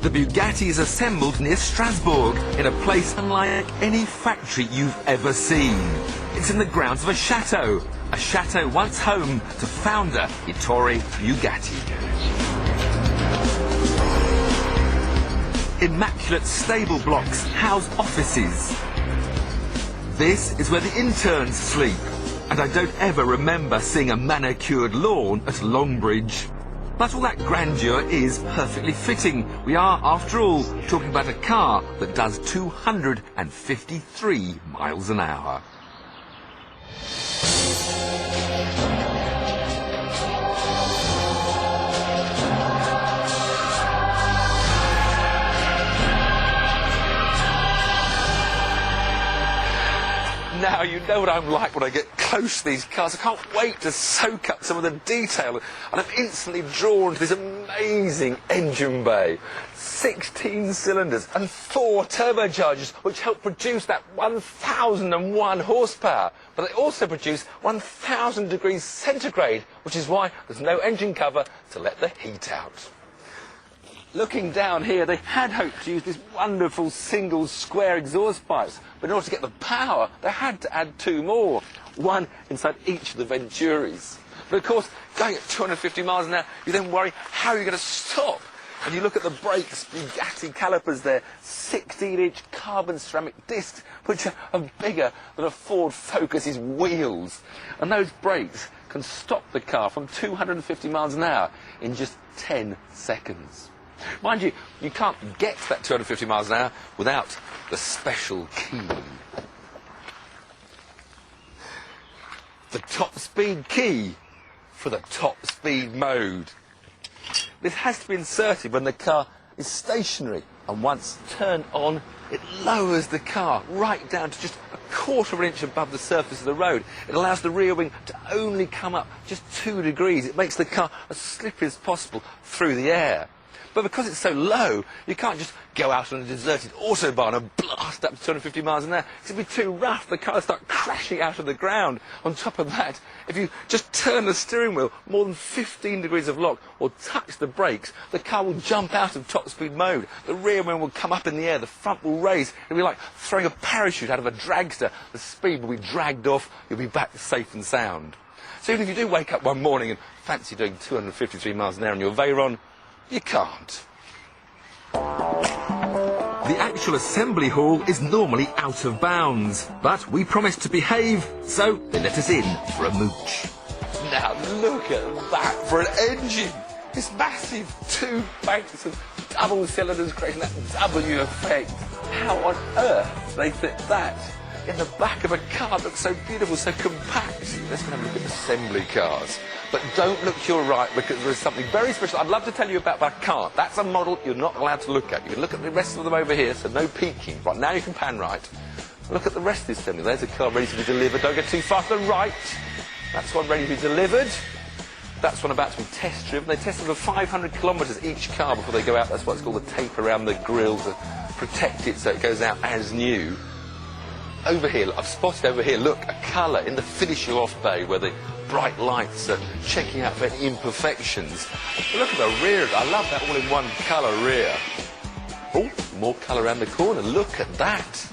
The Bugatti is assembled near Strasbourg, in a place unlike any factory you've ever seen. It's in the grounds of a chateau once home to founder Ettore Bugatti. Immaculate stable blocks house offices. This is where the interns sleep, and I don't ever remember seeing a manicured lawn at Longbridge. But all that grandeur is perfectly fitting. We are, after all, talking about a car that does 253 miles an hour. Now, you know what I'm like when I get close to these cars. I can't wait to soak up some of the detail. And I'm instantly drawn to this amazing engine bay. 16 cylinders and 4 turbochargers, which help produce that 1,001 horsepower. But they also produce 1,000 degrees centigrade, which is why there's no engine cover to let the heat out. Looking down here, they had hoped to use these wonderful single square exhaust pipes, but in order to get the power, they had to add 2 more, one inside each of the Venturis. But of course, going at 250 miles an hour, you then worry, how are you going to stop? And you look at the brakes, Bugatti calipers there, 16-inch carbon ceramic discs, which are bigger than a Ford Focus's wheels. And those brakes can stop the car from 250 miles an hour in just 10 seconds. Mind you, you can't get to that 250 miles an hour without the special key. The top speed key for the top speed mode. This has to be inserted when the car is stationary, and once turned on, it lowers the car right down to just a quarter of an inch above the surface of the road. It allows the rear wing to only come up just 2 degrees. It makes the car as slippery as possible through the air. But because it's so low, you can't just go out on a deserted autobahn and blast up to 250 miles an hour. It'd be too rough. The car will start crashing out of the ground. On top of that, if you just turn the steering wheel more than 15 degrees of lock or touch the brakes, the car will jump out of top speed mode. The rear wing will come up in the air. The front will raise. It'll be like throwing a parachute out of a dragster. The speed will be dragged off. You'll be back safe and sound. So even if you do wake up one morning and fancy doing 253 miles an hour on your Veyron, you can't. The actual assembly hall is normally out of bounds, but we promised to behave, so they let us in for a mooch. Now look at that for an engine! It's massive, 2 banks of double cylinders creating that W effect. How on earth they fit that in the back of a car that looks so beautiful, so compact? Let's go and have a look at assembly cars. But don't look to your right, because there is something very special I'd love to tell you about, but I can't. That's a model you're not allowed to look at. You can look at the rest of them over here, so no peeking. Right, now you can pan right. Look at the rest of the assembly. There's a car ready to be delivered. Don't go too far to the right. That's one ready to be delivered. That's one about to be test driven. They test for 500 kilometres each car before they go out. That's what's called the tape around the grille to protect it so it goes out as new. Over here, I've spotted over here, look, a colour in the finish you off bay where the bright lights are checking out for any imperfections. But look at the rear. I love that all-in-one colour rear. Oh, more colour around the corner. Look at that.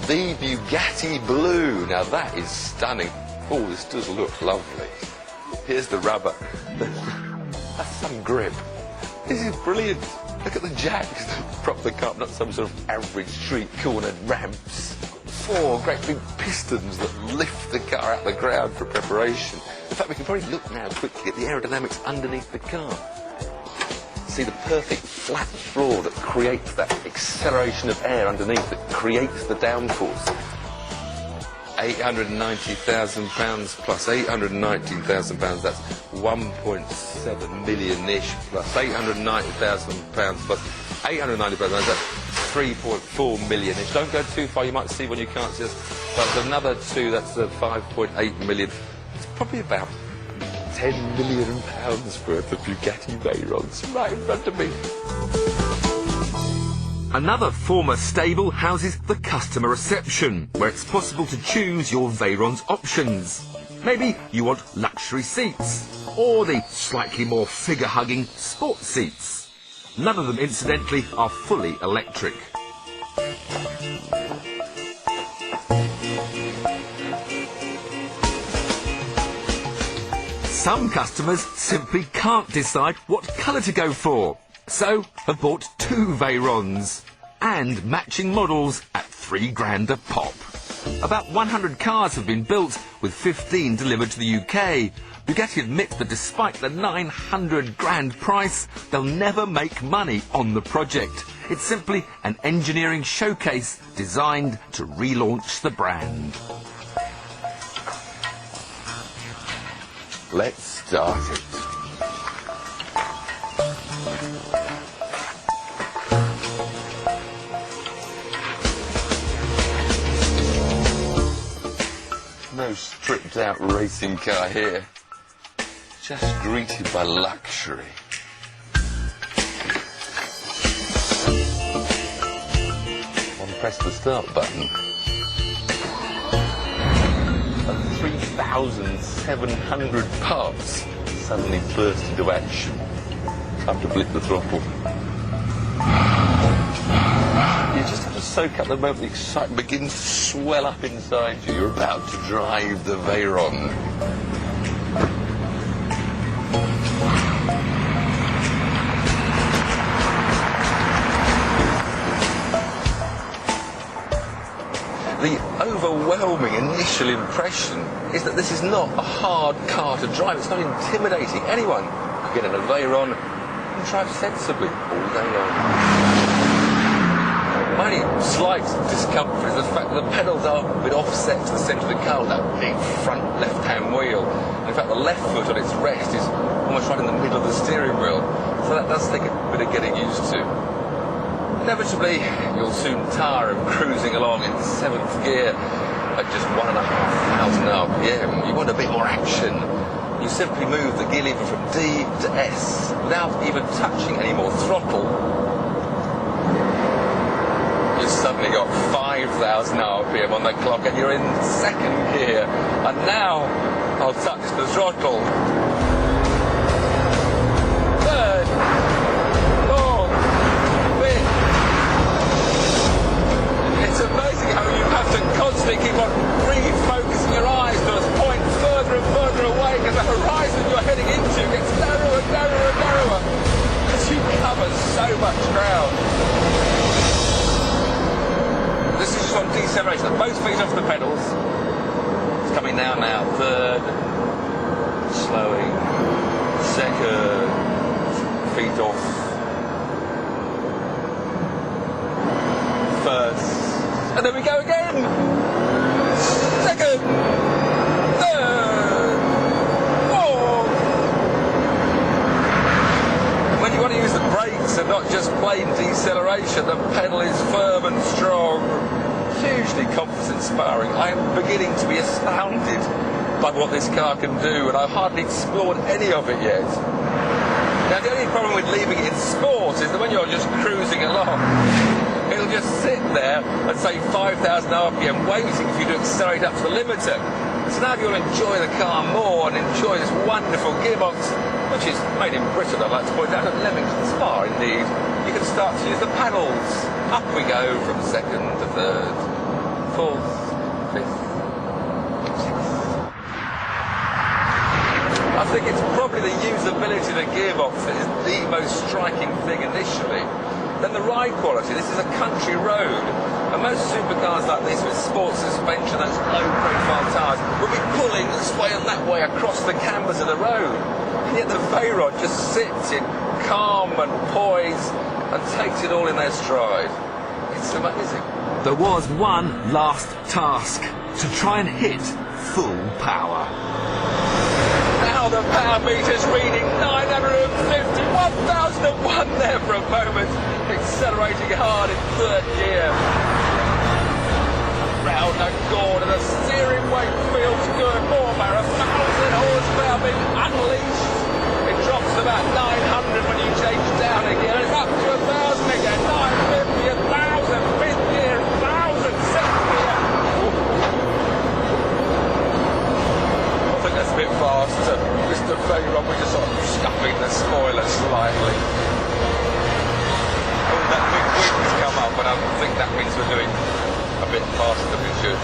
The Bugatti Blue. Now that is stunning. Oh, this does look lovely. Here's the rubber. That's some grip. This is brilliant. Look at the jacks that prop the car up, not some sort of average street corner ramps. 4 great big pistons that lift the car out of the ground for preparation. In fact, we can probably look now quickly at the aerodynamics underneath the car. See the perfect flat floor that creates that acceleration of air underneath, that creates the downforce. £890,000 plus £819,000, that's 1.7 million-ish, plus £890,000 plus £890,000, that's 3.4 million-ish. Don't go too far, you might see when you can't see us. But another 2, that's 5.8 million. It's probably about £10 million worth of Bugatti Veyrons right in front of me. Another former stable houses the customer reception, where it's possible to choose your Veyron's options. Maybe you want luxury seats, or the slightly more figure-hugging sports seats. None of them, incidentally, are fully electric. Some customers simply can't decide what colour to go for, so have bought 2 Veyrons and matching models at £3 a pop. About 100 cars have been built, with 15 delivered to the UK. Bugatti admits that despite the £900,000 price, they'll never make money on the project. It's simply an engineering showcase designed to relaunch the brand. Let's start it. No stripped out racing car here, just greeted by luxury. One press the start button. And 3,700 pubs suddenly burst into action. Time to blip the throttle. You just have to soak up the moment the excitement begins to swell up inside you. You're about to drive the Veyron. The overwhelming initial impression is that this is not a hard car to drive. It's not intimidating. Anyone could get in a Veyron and drive sensibly all day long. My only slight discomfort is the fact that the pedals are a bit offset to the centre of the car, that big front left-hand wheel. In fact, the left foot on its rest is almost right in the middle of the steering wheel, so that does take a bit of getting used to. Inevitably, you'll soon tire of cruising along in 7th gear at just 1,500 RPM. You want a bit more action. You simply move the gear lever from D to S without even touching any more throttle. You've suddenly got 5,000 RPM on the clock and you're in 2nd gear. And now I'll touch the throttle. 3rd, 4th, 5th. It's amazing how you have to constantly keep on refocusing your eyes to a point further and further away, because the horizon you're heading into gets narrower and narrower and narrower as you cover so much ground. This is just on deceleration. Both feet off the pedals. It's coming down now. 3rd, slowing. 2nd, feet off. 1st. And then we go again. 2nd, 3rd, 4th. When you want to use the brakes and not just plain deceleration, the pedal is firm and strong. Hugely confidence-inspiring. I am beginning to be astounded by what this car can do, and I've hardly explored any of it yet. Now, the only problem with leaving it in sport is that when you're just cruising along, it'll just sit there at, say, 5,000 RPM waiting for you to accelerate up to the limiter. So now if you want to enjoy the car more and enjoy this wonderful gearbox, which is made in Britain, I'd like to point out, at Leamington Spa, indeed, you can start to use the pedals. Up we go from 2nd to 3rd, 4th, 5th, 6th. I think it's probably the usability of the gearbox that is the most striking thing initially. Then the ride quality. This is a country road, and most supercars like this with sports suspension, those low-profile tyres, will be pulling this way and that way across the canvas of the road. And yet the Veyron just sits in calm and poise and takes it all in their stride. It's amazing. There was one last task: to try and hit full power. Now the power meter's reading 950, 1,001 there for a moment, accelerating hard in 3rd gear. Round and gone, and the steering weight feels good. More power, 1,000 horsepower being unleashed. It drops to about 900 when you change down again, and it's up to 1,000 again, 950, 1,000, 5th gear, 1,000, 6th gear. I think that's a bit fast. Mr. Veyron, we're just sort of scuffing the spoiler slightly. I think that means we're doing a bit faster than we should.